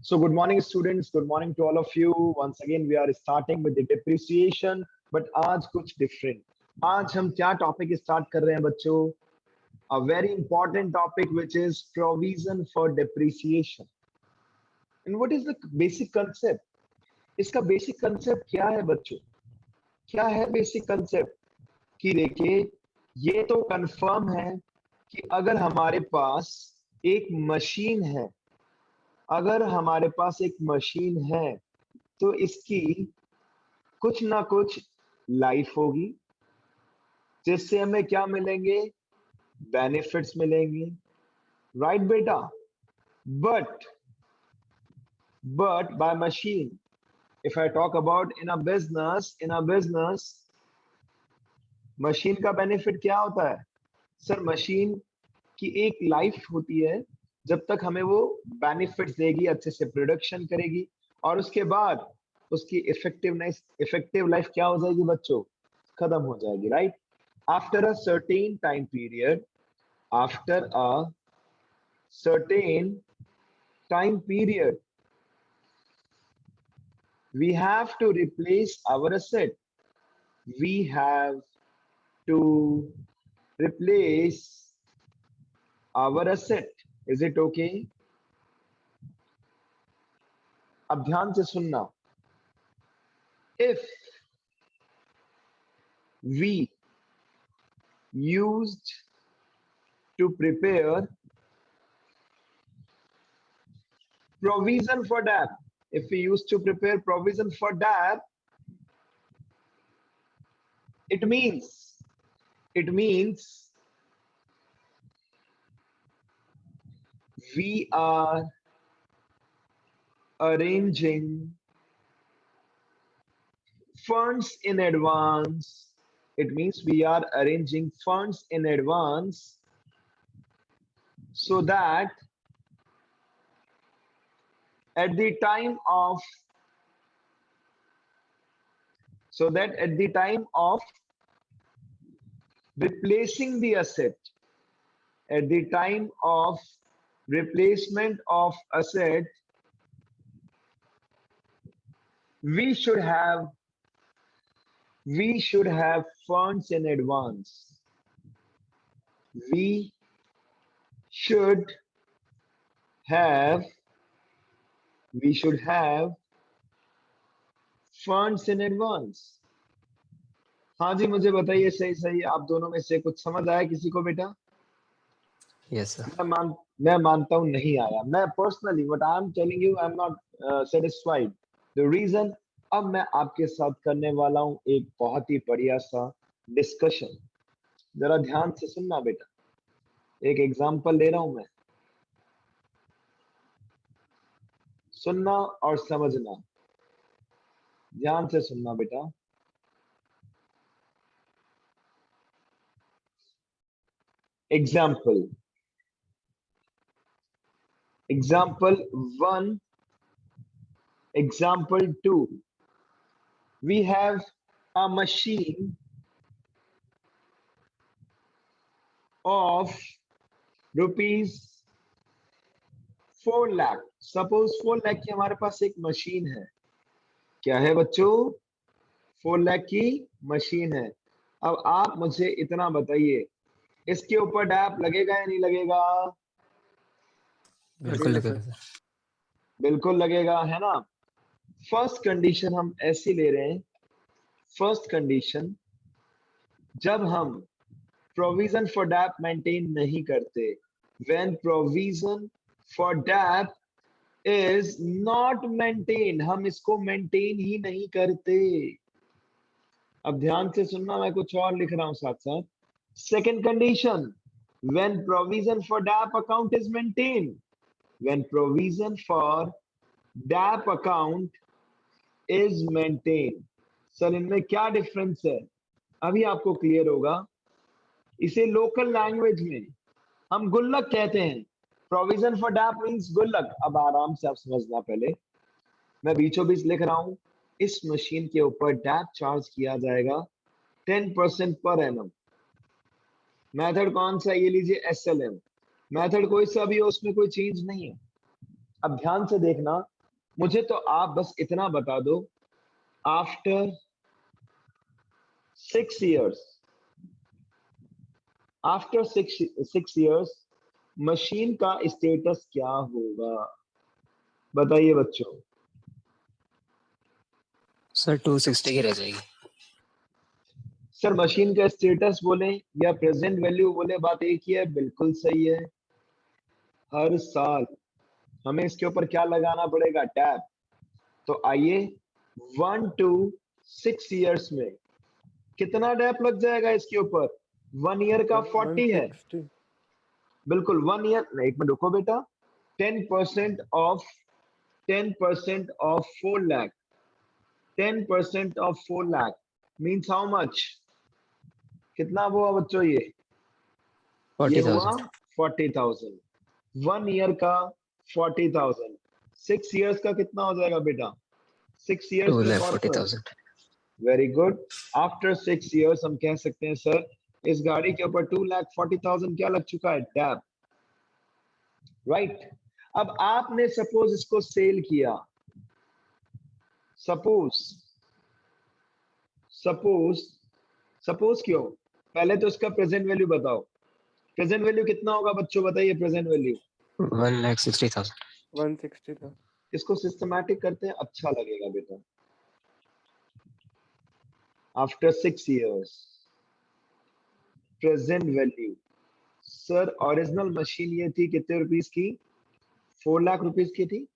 So good morning students, good morning to all of you. Once again we are starting with the depreciation, but आज कुछ different. आज हम क्या topic start कर रहे हैं बच्चों? A very important topic which is provision for depreciation. And what is the basic concept? इसका basic concept क्या है बच्चों? क्या है basic concept? कि देखिए ये तो confirm है कि अगर हमारे पास एक मशीन है, अगर हमारे पास एक मशीन है तो इसकी कुछ ना कुछ लाइफ होगी जिससे हमें क्या मिलेंगे, बेनिफिट्स मिलेंगे, राइट बेटा। But by machine, if I talk about in a business machine का बेनिफिट क्या होता है सर? मशीन की एक लाइफ होती है जब तक हमें वो बेनिफिट्स देगी, अच्छे से प्रोडक्शन करेगी और उसके बाद उसकी इफेक्टिव लाइफ क्या हो जाएगी बच्चों? खत्म हो जाएगी, right. After a certain time period, after a certain time period we have to replace our asset. We have to replace our asset. Is it okay? अब ध्यान से सुनना। If we used to prepare provision for that, if we used to prepare provision for that, it means we are arranging funds in advance. It means we are arranging funds in advance so that at the time of replacing the asset, at the time of replacement of asset, we should have funds in advance. We should have funds in advance. हाँ जी, मुझे बताइए सही आप दोनों में से कुछ समझ आया किसी को बेटा? Yes, sir. मैं मानता हूं नहीं आया। मैं personally what I am telling you, I am not satisfied. The reason, अब मैं आपके साथ करने वाला हूं एक बहुत ही बढ़िया सा डिस्कशन। जरा ध्यान से सुनना बेटा, एक एग्जांपल दे रहा हूं मैं, सुनना और समझना, ध्यान से सुनना बेटा। Example 1, example 2. We have a machine of rupees 4 lakh. Suppose 4 lakh की हमारे पास एक मशीन है। क्या है बच्चों? 4 लाख की मशीन है। अब आप मुझे इतना बताइए, इसके ऊपर डैप लगेगा या नहीं लगेगा? बिल्कुल लगेगा सर। बिल्कुल लगेगा, है ना। फर्स्ट कंडीशन हम ऐसी ले रहे हैं, फर्स्ट कंडीशन, जब हम प्रोविजन फॉर डैप मेंटेन नहीं करते, when provision for dep is not maintain, हम इसको मेंटेन ही नहीं करते। अब ध्यान से सुनना, मैं कुछ और लिख रहा हूं साथ साथ। Second condition, when provision for dab account is maintain, when provision for dab account is maintain. Sir इनमें क्या डिफरेंस है? अभी आपको क्लियर होगा। इसे लोकल लैंग्वेज में हम गुल्लक कहते हैं। प्रोविजन फॉर डैप मींस गुल्लक। अब आराम से आप समझना, पहले मैं बीचों बीच लिख रहा हूं, इस मशीन के ऊपर डैप चार्ज किया जाएगा 10% पर एनम। मेथड कौन सा? ये लीजिए SLM मेथड, कोई सा भी हो, उसमें कोई चेंज नहीं है। अब ध्यान से देखना, मुझे तो आप बस इतना बता दो, after 6 years, after 6 years machine का स्टेटस क्या होगा? बताइए बच्चों। सर 260 की रह जाएगी। सर मशीन का स्टेटस बोले या प्रेजेंट वैल्यू बोले, बात एक ही है, बिल्कुल सही है। हर साल हमें इसके ऊपर क्या लगाना पड़ेगा? टैब। तो आइए 1 to 6 years में कितना डैप लग जाएगा इसके ऊपर? 1 ईयर का 40 है, 160। बिल्कुल 1 ईयर। एक मिनट रुको बेटा। 10% of 10% of 4 lakh, 10% of 4 lakh means how much? कितना हुआ बच्चों? ये हुआ 40,000। 40,000। 1 ईयर का 40,000, 6 इयर्स का कितना हो जाएगा बेटा? 6 2 इयर्स में lakh corporal. 40,000। Very good. After 6 years हम कह सकते हैं सर इस गाड़ी के ऊपर 2,40,000 क्या लग चुका है? डैप। राइट। अब आपने सपोज इसको सेल किया, सपोज सपोज सपोज क्यों? पहले तो इसका प्रेजेंट वैल्यू बताओ। प्रेजेंट वैल्यू कितना होगा बच्चों? बताइए प्रेजेंट वैल्यू। 1,60,000। 160 था। इसको सिस्टमैटिक करते हैं, अच्छा लगेगा बेटा। After 6 years present value. Sir original machine ये थी कितने रुपीस की? 4 लाख रुपीस की थी,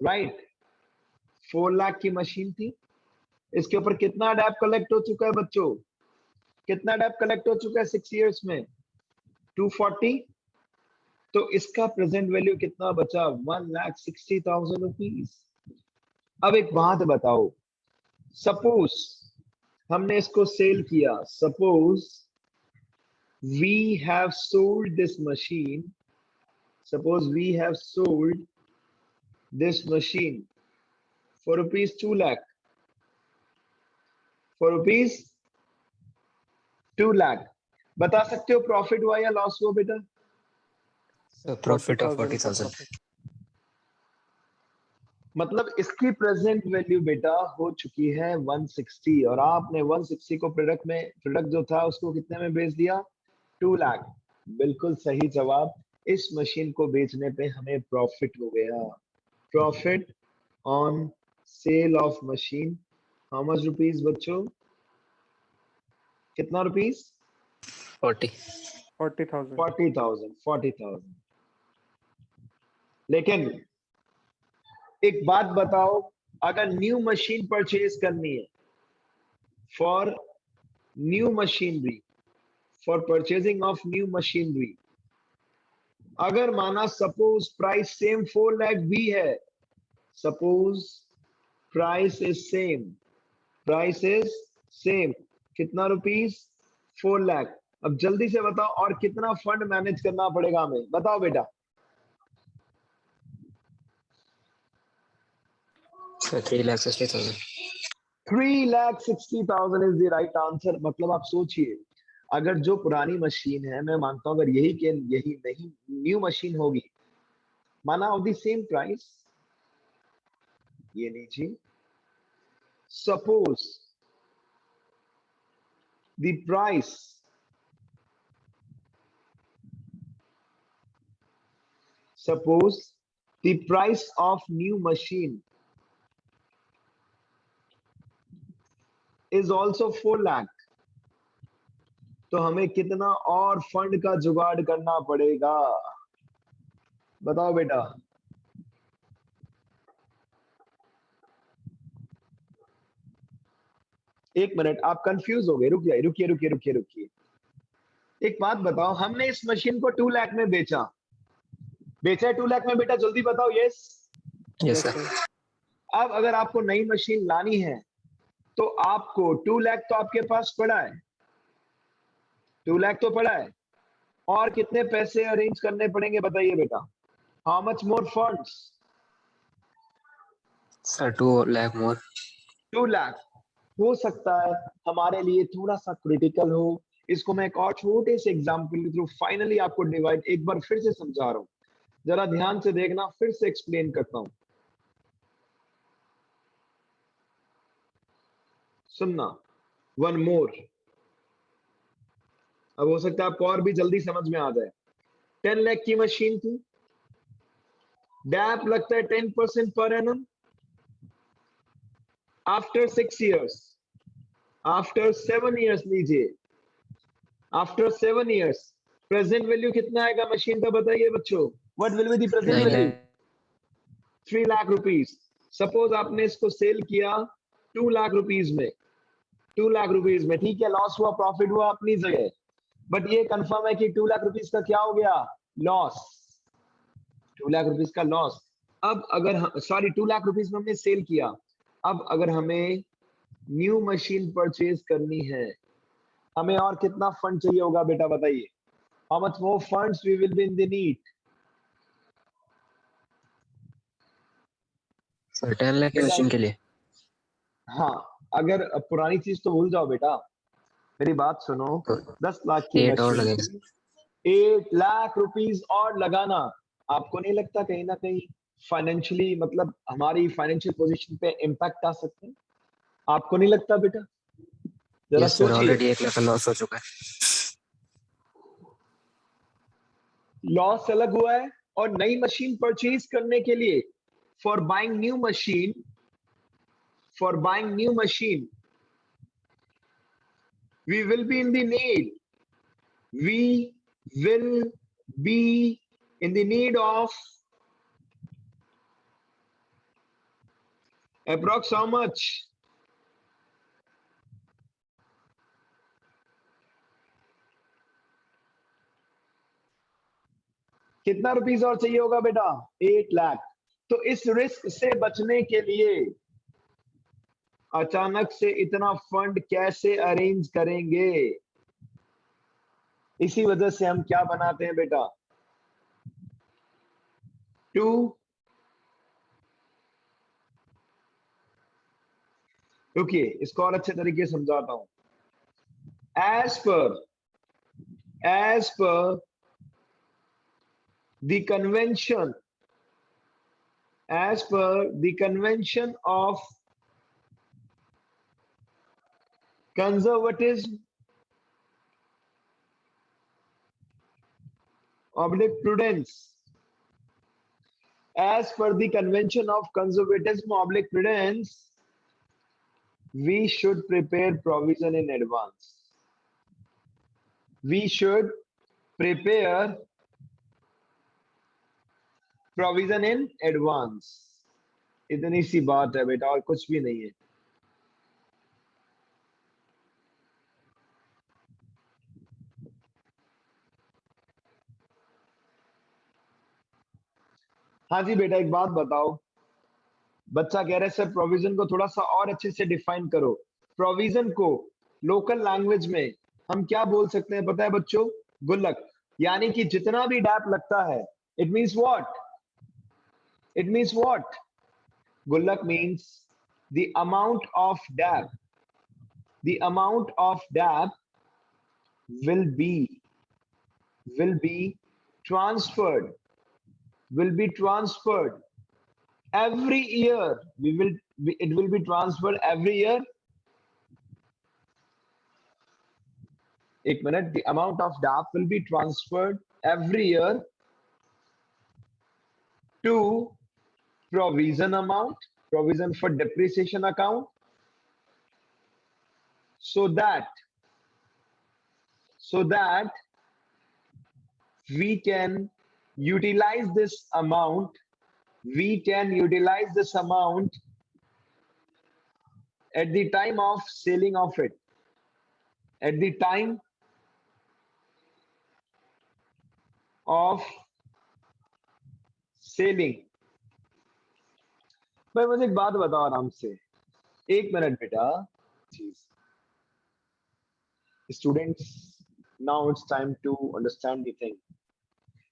राइट। 4 लाख की मशीन थी। इसके ऊपर कितना डैप कलेक्ट हो चुका है बच्चों? कितना डैप कलेक्ट हो चुका है 6 इयर्स में? 240। तो इसका प्रेजेंट वैल्यू कितना बचा? 1,60,000 रुपीज। अब एक बात बताओ, सपोज हमने इसको सेल किया, suppose we have sold this machine, suppose we have sold this machine for rupees 2 lakh, for rupees 2 lakh। बता सकते हो प्रॉफिट हुआ या लॉस हुआ बेटा? सर प्रॉफिट ऑफ 40,000 का 40,000। profit। मतलब इसकी प्रेजेंट वैल्यू बेटा हो चुकी है 160, और आपने 160 को प्रोडक्ट जो था उसको कितने में बेच दिया? 2 लाख। बिल्कुल सही जवाब। इस मशीन को बेचने पे हमें प्रॉफिट हो गया। Profit on sale of machine, how much rupees बच्चों? कितना रुपीस? 40। 40,000। 40,000, 40,000। लेकिन एक बात बताओ, अगर न्यू मशीन परचेज करनी है, for new machinery, for purchasing of new machinery, अगर माना सपोज प्राइस सेम 4 लाख भी है, suppose price is same, price is same, कितना रुपीस? 4 लाख। अब जल्दी से बताओ और कितना फंड मैनेज करना पड़ेगा हमें? बताओ बेटा। Sir 3,60,000। 3,60,000 is the right answer. मतलब आप सोचिए, अगर जो पुरानी मशीन है, मैं मानता हूं अगर यही नहीं न्यू मशीन होगी, माना ऑफ द सेम प्राइस, ये लीजिए, suppose the price suppose the price of new machine is also 4 lakh, तो हमें कितना और फंड का जुगाड़ करना पड़ेगा? बताओ बेटा। एक मिनट, आप कंफ्यूज हो गए, रुक जाइए, रुकिए रुकिए रुकिए रुकिए। एक बात बताओ, हमने इस मशीन को 2 लाख में बेचा, बेचा है 2 लाख में बेटा? जल्दी बताओ। Yes. Yes Yes, sir. sir। अब अगर आपको नई मशीन लानी है तो आपको 2 लाख तो आपके पास पड़ा है, 2 लाख तो पड़ा है, और कितने पैसे अरेंज करने पड़ेंगे बताइए बेटा? How much more funds? Sir 2 lakh more. 2 lakh. हो सकता है हमारे लिए थोड़ा सा क्रिटिकल हो, इसको मैं एक और छोटे से एग्जांपल के थ्रू फाइनली आपको डिवाइड एक बार फिर से समझा रहा हूं। जरा ध्यान से देखना, फिर से एक्सप्लेन करता हूं, सुनना। वन मोर, अब हो सकता है आपको और भी जल्दी समझ में आ जाए। 10 लाख की मशीन थी, डैप लगता है 10% per annum. After 6 years, after 7 years लीजिए, आफ्टर 7 इयर्स प्रेजेंट वैल्यू कितना आएगा मशीन का, बताइए बच्चों। What will be the present 9 value? lakh 3 lakh rupees. Suppose आपने इसको सेल किया 2 लाख रुपीस में, 2 लाख रुपीस में, ठीक है, लॉस हुआ प्रॉफिट हुआ अपनी जगह, बट ये कंफर्म है कि 2 लाख रुपीस का क्या हो गया, लॉस, 2 लाख रुपीस का लॉस। अब अगर सॉरी 2 लाख रुपीस में हमने सेल किया, अब अगर हमें न्यू मशीन परचेज करनी है, हमें और कितना फंड चाहिए होगा बेटा, बताइए। How much more funds we will be in the need? Sir 10 lakh की मशीन के लिए हाँ, अगर पुरानी चीज तो भूल जाओ बेटा, मेरी बात सुनो। तो 10 लाख की 8 और मशीन लगेगा थी, 8 लाख रुपीस और लगाना, आपको नहीं लगता कहीं ना कहीं फाइनेंशियली, मतलब हमारी फाइनेंशियल पोजीशन पे इम्पैक्ट आ सकते हैं? आपको नहीं लगता बेटा? जरा यस सर सोचिए। ऑलरेडी 1 लाख का लॉस हो चुका है लॉस अलग हुआ है, और नई मशीन परचेज करने के लिए, for buying new machine, for buying new machine we will be in the need, we will be in the need of approx how much? कितना रुपीस और चाहिए होगा बेटा? 8 लाख। तो इस रिस्क से बचने के लिए अचानक से इतना फंड कैसे अरेंज करेंगे? इसी वजह से हम क्या बनाते हैं बेटा, टू रुकिए, इसको और अच्छे तरीके से समझाता हूं। as per the convention, as per the convention of conservatism oblique prudence, as per the convention of conservatism oblique prudence, we should prepare provision in advance. We should prepare provision in advance. इतनी सी बात है बेटा, और कुछ भी नहीं है। हाँ जी बेटा, एक बात बताओ। बच्चा कह रहा है सर प्रोविजन को थोड़ा सा और अच्छे से डिफाइन करो। प्रोविजन को लोकल लैंग्वेज में हम क्या बोल सकते हैं पता है बच्चों? गुल्लक। यानी कि जितना भी डैप लगता है, it means what? It means what? गुल्लक means the amount of DAP, the amount of DAP will be transferred, will be transferred every year. It will be transferred every year. एक minute, the amount of DAP will be transferred every year to provision amount, provision for depreciation account, so that we can utilize this amount, we can utilize this amount at the time of selling of it, at the time of selling. भाई मुझे एक बात बताओ आराम से, एक minute बेटा, students, now it's time to understand the thing.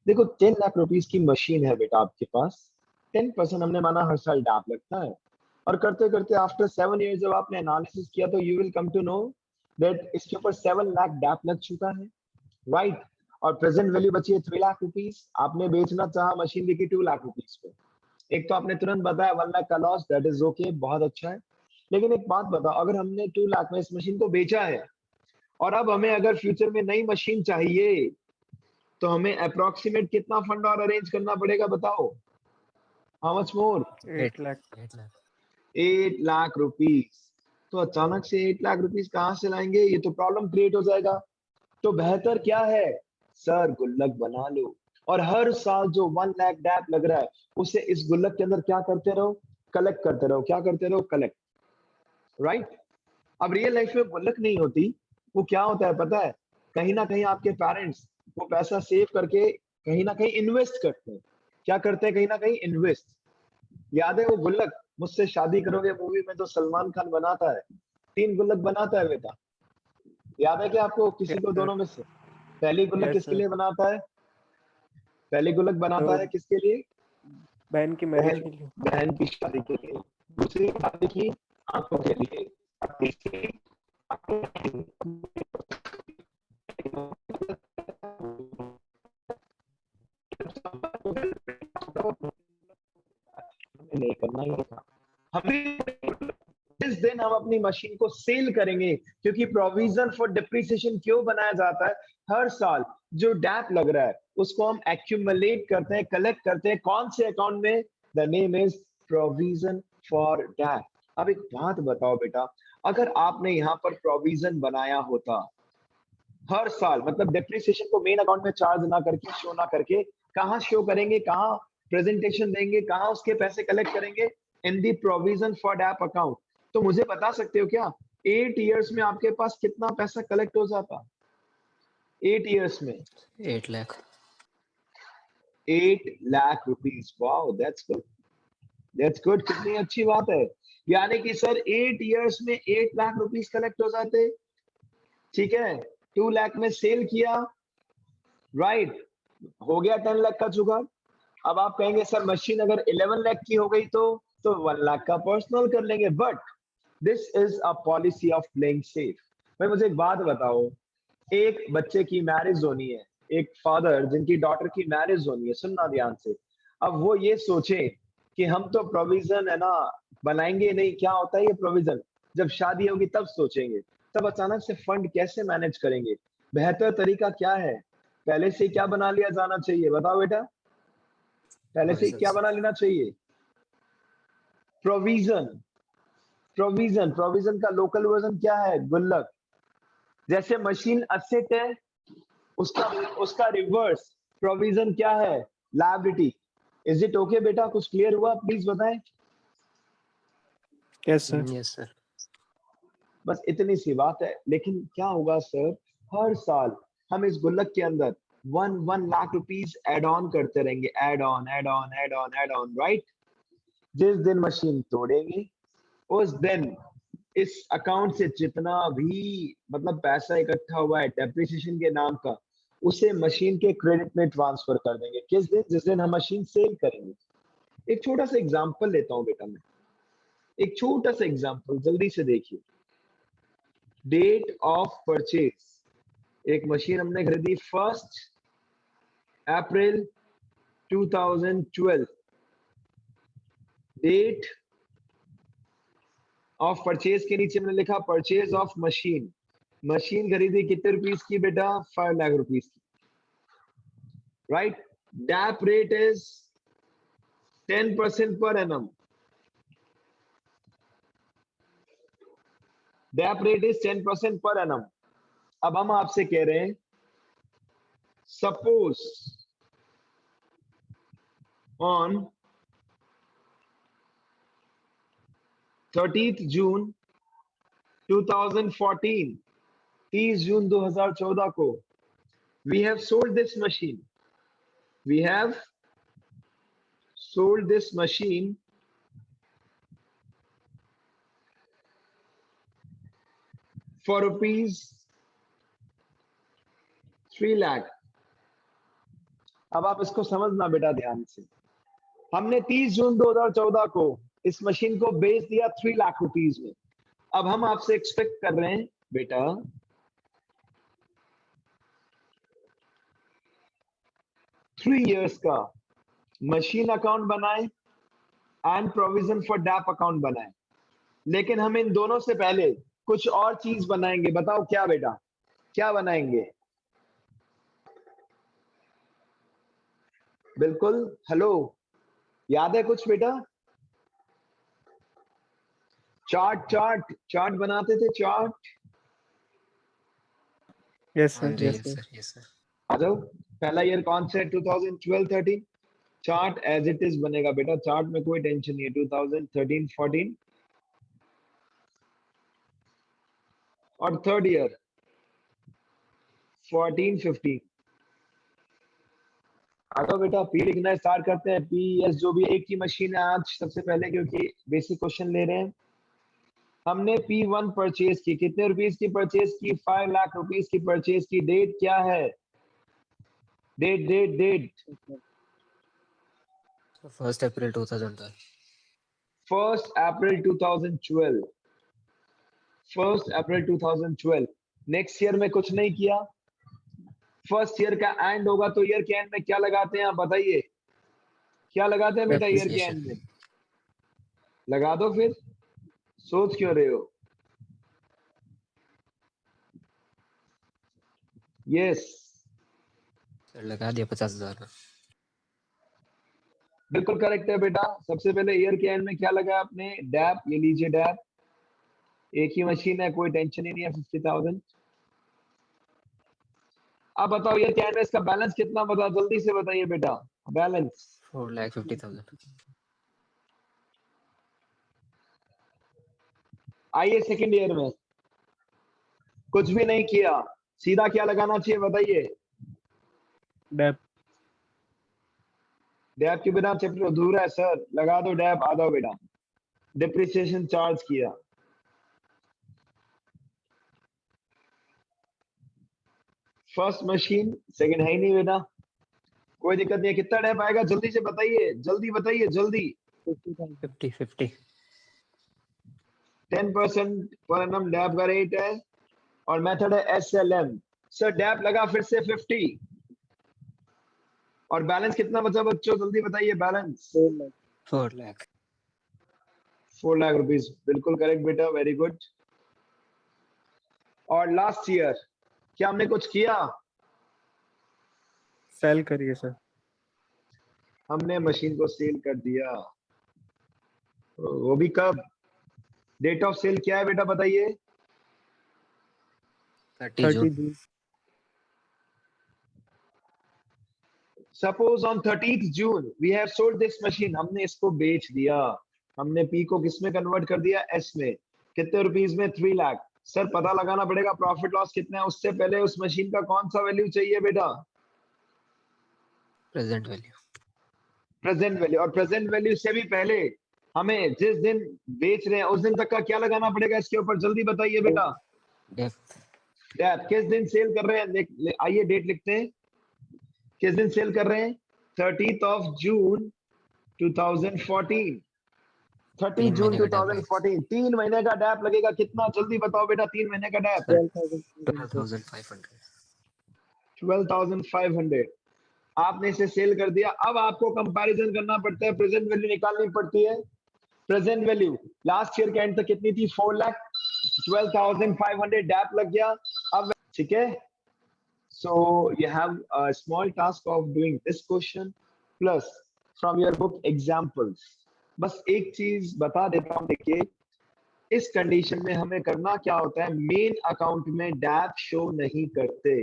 देखो 10 लाख रुपीस की मशीन है बेटा आपके पास, 10% हमने माना हर साल डाप लगता है, और करते करते आफ्टर 7 इयर्स जब आपने एनालिसिस किया तो you will come to know that इसके ऊपर 7 लाख डैप लग चुका है, राइट? और प्रेजेंट वैल्यू बची है 3 लाख रुपीस। आपने बेचना चाहा, मशीन बिकी 2 लाख रुपीस पे। एक तो आपने तुरंत बताया 1 लाख का लॉस, दैट इज ओके, बहुत अच्छा है। लेकिन एक बात बताओ, अगर हमने 2 लाख में इस मशीन को बेचा है और अब हमें अगर फ्यूचर में नई मशीन चाहिए तो हमें अप्रोक्सीमेट कितना फंड और अरेंज करना पड़ेगा बताओ? How much more? 8 lakh. 8 lakh rupees. तो अचानक से 8 लाख रुपीस कहां से लाएंगे? ये तो प्रॉब्लम क्रिएट हो जाएगा। तो बेहतर क्या है सर, गुल्लक बना लो और हर साल जो 1 लाख डैप लग रहा है उसे इस गुल्लक के अंदर क्या करते रहो? कलेक्ट करते रहो। क्या करते रहो? कलेक्ट। राइट। अब रियल लाइफ में गुल्लक नहीं होती, वो क्या होता है पता है? कहीं ना कहीं आपके पेरेंट्स वो पैसा सेव करके कहीं ना कहीं इन्वेस्ट करते हैं। क्या करते हैं? कहीं ना कहीं इन्वेस्ट। याद है वो गुल्लक, मुझसे शादी करोगे मूवी में तो सलमान खान बनाता है, 3 गुल्लक बनाता है बेटा। याद है क्या आपको? किसी Yes को sir. दोनों में से? पहली गुल्लक Yes किसके sir. लिए बनाता है? पहली गुल्लक बनाता तो है किसके लिए? बहन की मैरिज बहन, के लिए. बहन की शादी के लिए। दूसरी शादी की आंखों के लिए। और तीसरी नहीं करना ही था हमें। जिस दिन हम अपनी मशीन को सेल करेंगे, क्योंकि प्रोविजन फॉर डिप्रिसिएशन क्यों बनाया जाता है? हर साल जो डैप लग रहा है उसको हम एक्यूमुलेट करते हैं, कलेक्ट करते हैं। कौन से अकाउंट में? The name is provision for dep. अब एक बात बताओ बेटा, अगर आपने यहाँ पर प्रोविजन बनाया होता हर साल, मतलब डिप्रिसिएशन को मेन अकाउंट में चार्ज ना करके, शो ना करके, कहाँ शो करेंगे, कहाँ प्रेजेंटेशन देंगे, कहाँ उसके पैसे कलेक्ट करेंगे? In the provision for dab account. तो मुझे बता सकते हो क्या 8 इयर्स में आपके पास कितना पैसा कलेक्ट हो जाता? 8 इयर्स में 8 lakh. 8 lakh rupees. Wow, that's good, that's good. कितनी अच्छी बात है। यानी कि सर 8 इयर्स में 8 लाख रुपीस कलेक्ट हो जाते। ठीक है, 2 लाख में सेल किया, राइट, हो गया 10 लाख का जुगाड़। अब आप कहेंगे सर मशीन अगर 11 लाख की हो गई तो 1 लाख का पर्सनल कर लेंगे। But this is a policy of playing safe. भाई मुझे एक बात बताओ, एक बच्चे की मैरिज होनी है, एक फादर जिनकी डॉटर की मैरिज होनी है, सुनना ध्यान से। अब वो ये सोचे कि हम तो प्रोविजन है ना बनाएंगे नहीं। क्या होता है ये प्रोविजन? जब शादी होगी तब सोचेंगे। तब अचानक से फंड कैसे मैनेज करेंगे? बेहतर तरीका क्या है? पहले से क्या बना लिया जाना चाहिए? बताओ बेटा, पहले से क्या बना लेना चाहिए? प्रोविजन। प्रोविजन, प्रोविजन का लोकल वर्जन क्या है? गुल्लक। जैसे मशीन असेट है, उसका उसका रिवर्स प्रोविजन क्या है? लायबिलिटी। इज इट ओके बेटा? कुछ क्लियर हुआ? प्लीज बताएं। Yes sir. Yes sir. बस इतनी सी बात है। लेकिन क्या होगा सर, हर साल हम इस गुल्लक के अंदर 1 लाख रुपीस एड ऑन करते रहेंगे, add on add on add on add on, right. जिस दिन मशीन तोड़ेंगे उस दिन इस अकाउंट से जितना भी मतलब पैसा इकट्ठा हुआ है डेप्रिसिएशन के नाम का, उसे मशीन के क्रेडिट में ट्रांसफर कर देंगे। किस दिन? जिस दिन हम मशीन सेल करेंगे। एक छोटा सा एग्जांपल लेता हूं बेटा मैं, एक छोटा सा एग्जांपल जल्दी से देखिए। डेट ऑफ परचेज, एक मशीन हमने खरीदी 1 अप्रैल 2012। डेट ऑफ परचेज के नीचे मैंने लिखा परचेज ऑफ मशीन। मशीन खरीदी कितने रुपीस की बेटा? 5 लाख रुपीस की, right. Dep rate is 10% per annum. Dab rate is 10% per annum. अब हम आपसे कह रहे हैं सपोज ऑन 30 जून 2014, 30 जून 2014 को we have sold this machine, we have sold this machine for rupees 3 lakh। अब आप इसको समझना बेटा ध्यान से। हमने 30 जून 2014 को इस मशीन को बेच दिया 3 लाख रुपीस में। अब हम आपसे एक्सपेक्ट कर रहे हैं बेटा 3 इयर्स का मशीन अकाउंट बनाए and provision for dab account बनाए, लेकिन हम इन दोनों से पहले कुछ और चीज बनाएंगे। बताओ क्या बेटा, क्या बनाएंगे? बिल्कुल, हेलो, याद है कुछ बेटा? चार्ट बनाते थे, चार्ट। यस हाँ सर, जी, yes yes sir. Sir, yes sir. आ जाओ, पहला ईयर कौन सा है? 2012-13। चार्ट एज इट इज बनेगा बेटा, चार्ट में कोई टेंशन नहीं है। 2013-14 और थर्ड ईयर 14-15। आ जाओ बेटा, पी लिखना स्टार्ट करते हैं। पी एस जो भी एक ही मशीन है आज सबसे पहले, क्योंकि बेसिक क्वेश्चन ले रहे हैं। हमने P1 परचेज की, कितने रुपीस की परचेज की? 5 लाख रुपीस की परचेज की। डेट क्या है? डेट डेट डेट 1 अप्रैल 2012। 1 अप्रैल 2012। 1 अप्रैल 2012। नेक्स्ट ईयर में कुछ नहीं किया। फर्स्ट ईयर का एंड होगा तो ईयर के एंड में क्या लगाते हैं आप बताइए? क्या लगाते हैं बेटा ईयर के डेप्रिसिएशन। एंड में? लगा दो फिर, सोच क्यों रहे हो? यस, सर लगा दिया 50,000 का। बिल्कुल करेक्ट है बेटा। सबसे पहले ईयर के एंड में क्या लगाया आपने? डैप। ये लीजिए डैप, एक ही मशीन है, कोई टेंशन ही नहीं है। 50,000। अब बताओ ईयर के एंड में इसका बैलेंस कितना, बताओ जल्दी से बताइए बेटा। बैलेंस 4,50,000। आइए सेकंड ईयर में कुछ भी नहीं किया, सीधा क्या लगाना चाहिए बताइए? डेप। डैप के बिना चैप्टर अधूरा है सर, लगा दो डैप। आ जाओ बेटा, डिप्रिसिएशन चार्ज किया। फर्स्ट मशीन, सेकंड है ही नहीं बेटा, कोई दिक्कत नहीं है। कितना डैप आएगा जल्दी से बताइए, जल्दी बताइए जल्दी। 50 10% पर एनम डैप का रेट है और मेथड है SLM। सर डैप लगा फिर से 50 और बैलेंस कितना बचा बच्चों, जल्दी बताइए बैलेंस। 4 लाख। 4 लाख रुपीस, बिल्कुल करेक्ट बेटा, वेरी गुड। और लास्ट ईयर क्या हमने कुछ किया? सेल करिए सर। हमने मशीन को सेल कर दिया। वो भी कब? डेट ऑफ सेल क्या है बेटा बताइए? 30 June. 30 June. Suppose on 30th June we have sold this machine, हमने इसको बेच दिया। हमने पी को किस में कन्वर्ट कर दिया? एस में। कितने रुपीस में? 3 लाख। सर पता लगाना पड़ेगा प्रॉफिट लॉस कितना है, उससे पहले उस मशीन का कौन सा वैल्यू चाहिए बेटा? Present value. Present value. और प्रेजेंट वैल्यू से भी पहले हमें जिस दिन बेच रहे हैं उस दिन तक का क्या लगाना पड़ेगा इसके ऊपर, जल्दी बताइए बेटा। डेप। डेट। किस दिन सेल कर रहे हैं, आइए डेट लिखते हैं। किस दिन सेल कर रहे हैं? 30th of June 2014। 30 3 जून महीने का डेप लगेगा। 2014। 3 महीने का डैप लगेगा। कितना जल्दी बताओ बेटा 3 महीने का डैप? 12,500। 12,500। आपने इसे सेल कर दिया। अब आपको कंपैरिजन करना पड़ता है, प्रेजेंट वैल्यू निकालनी पड़ती है। प्रेजेंट वैल्यू लास्ट ईयर के एंड तक कितनी थी? 4 लाख। 12,500 डैप लग गया। अब ठीक है, so you have a small task of doing this question plus from your book examples। बस एक चीज बता देता हूं, देखिए इस कंडीशन में हमें करना क्या होता है, मेन अकाउंट में डैप शो नहीं करते।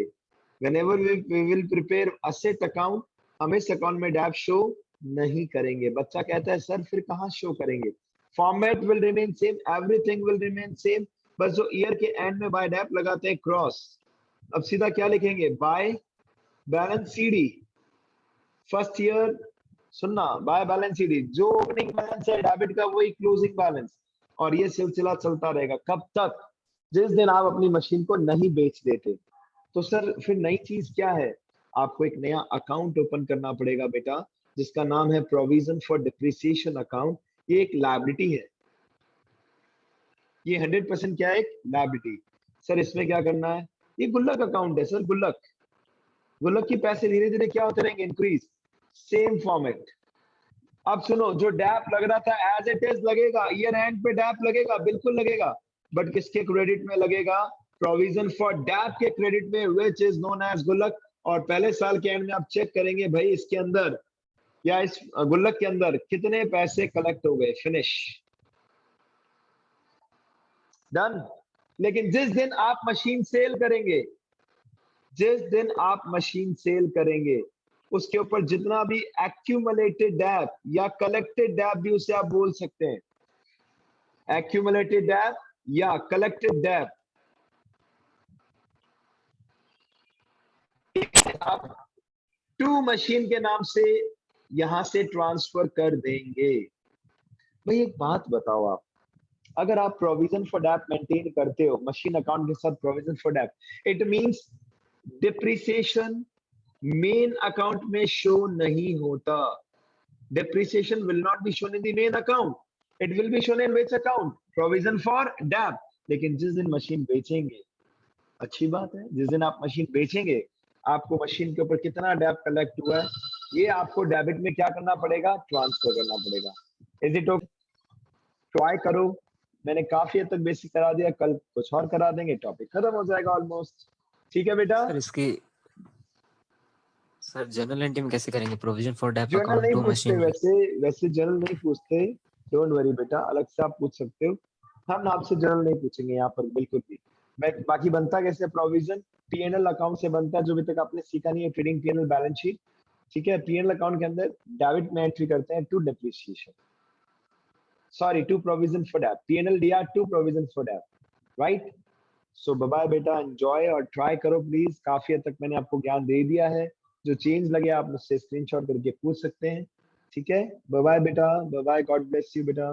whenever we will prepare asset account, हम इस अकाउंट में डैप शो नहीं करेंगे। बच्चा कहता है सर फिर कहां शो करेंगे? Format will remain same, everything will remain same, बस जो ईयर के एंड में बाय डैप लगाते हैं क्रॉस। अब सीधा क्या लिखेंगे? By balance CD first year. सुनना, बाय बैलेंस सीडी, जो ओपनिंग बैलेंस है डेबिट का वही क्लोजिंग बैलेंस। और ये सिलसिला चलता रहेगा कब तक? जिस दिन आप अपनी मशीन को नहीं बेच देते। तो सर फिर नई चीज क्या है? आपको एक नया अकाउंट ओपन करना पड़ेगा बेटा, जिसका नाम है प्रोविजन फॉर डिप्रिसिएशन अकाउंट। ये एक लायबिलिटी है, ये 100% क्या है? एक लायबिलिटी। सर इसमें क्या करना है? ये गुल्लक अकाउंट है सर, गुल्लक। गुल्लक की पैसे धीरे धीरे क्या होते रहेंगे, इंक्रीज, सेम फॉर्मेट। अब सुनो, जो डैप लग रहा था एज इट इज लगेगा, ईयर एंड पे डैप लगेगा, बिल्कुल लगेगा, बट किसके क्रेडिट में लगेगा, प्रोविजन फॉर डैप के क्रेडिट में, विच इज नोन एज गुल्लक। और पहले साल के एंड में आप चेक करेंगे भाई इसके अंदर या इस गुल्लक के अंदर कितने पैसे कलेक्ट हो गए, फिनिश, डन। लेकिन जिस दिन आप मशीन सेल करेंगे, जिस दिन आप मशीन सेल करेंगे, उसके ऊपर जितना भी एक्यूमुलेटेड डैप या कलेक्टेड डैप भी उसे आप बोल सकते हैं, एक्यूमुलेटेड डैप या कलेक्टेड डैप, आप टू मशीन के नाम से यहां से ट्रांसफर कर देंगे। भाई एक बात बताओ, आप अगर आप प्रोविजन फॉर डैप मेंटेन करते हो मशीन अकाउंट के साथ, provision for dep, it means depreciation main account में शो नहीं होता। Depreciation will not be shown in the main account, it will be shown in which account, provision for dep. लेकिन जिस दिन मशीन बेचेंगे, अच्छी बात है, जिस दिन आप मशीन बेचेंगे, आपको मशीन के ऊपर कितना डैप कलेक्ट हुआ है, ये आपको डेबिट में क्या करना पड़ेगा, ट्रांसफर करना पड़ेगा। Is it okay? ट्राई करो, मैंने काफी हद तक बेसिक करा दिया, कल कुछ और करा देंगे, टॉपिक खत्म हो जाएगा ऑलमोस्ट। ठीक है बेटा? सर इसकी सर जनरल एंट्री में कैसे करेंगे, provision for dep journal account नहीं टू पूछते मशीन? वैसे जर्नल नहीं पूछते, डोंट वरी बेटा, अलग से आप पूछ सकते हो, हम आपसे जर्नल नहीं पूछेंगे यहाँ पर बिल्कुल भी। बाकी बनता कैसे प्रोविजन, पीएनएल अकाउंट से बनता है, जो अभी तक आपने सीखा नहीं है, ट्रेडिंग पीएनएल बैलेंस शीट, ठीक है। पीएनएल अकाउंट के अंदर डेबिट में एंट्री करते हैं to depreciation, sorry to provision for dep, PNL DR to provision for dep, right. So bye bye बेटा, एंजॉय और ट्राई करो प्लीज, काफी हद तक मैंने आपको ज्ञान दे दिया है, जो चेंज लगे आप मुझसे स्क्रीनशॉट करके पूछ सकते हैं, ठीक है। बाय बाय बेटा, bye bye, God bless you बेटा।